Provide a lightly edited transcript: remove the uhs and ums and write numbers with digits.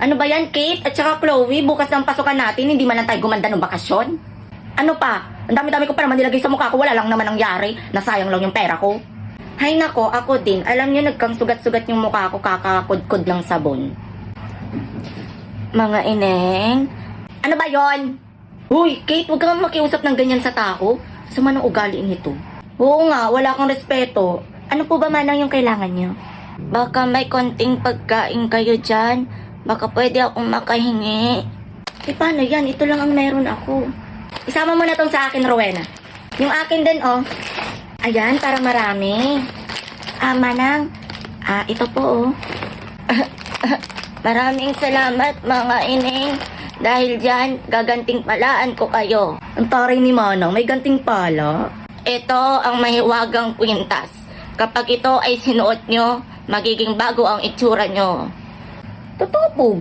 Ano ba yan, Kate? At saka Chloe, bukas ng pasukan natin, hindi man lang tayo gumanda ng bakasyon? Ano pa? Ang dami-dami ko pa naman nilagay sa mukha ko, wala lang naman nangyari. Nasayang lang yung pera ko. Hay nako, ako din. Alam niyo, nagkang sugat-sugat yung mukha ko kakakudkod ng sabon. Mga ineng. Ano ba yon? Huy, Kate, huwag kang makiusap ng ganyan sa tao. Sama ng ugali nito. Oo nga, wala kang respeto. Ano po ba manang yung kailangan niyo? Baka may konting pagkain kayo dyan. Baka pwede akong makahingi. Eh paano yan? Ito lang ang meron ako. Isama mo na tong sa akin, Rowena. Yung akin din, oh. Ayan, para marami. Manang. Ito po, oh. Maraming salamat, mga ineng. Dahil dyan, gaganting palaan ko kayo. Ang taray ni Manang, may ganting pala. Ito ang mahiwagang kwintas. Kapag ito ay sinuot nyo, magiging bago ang itsura nyo. Totoo po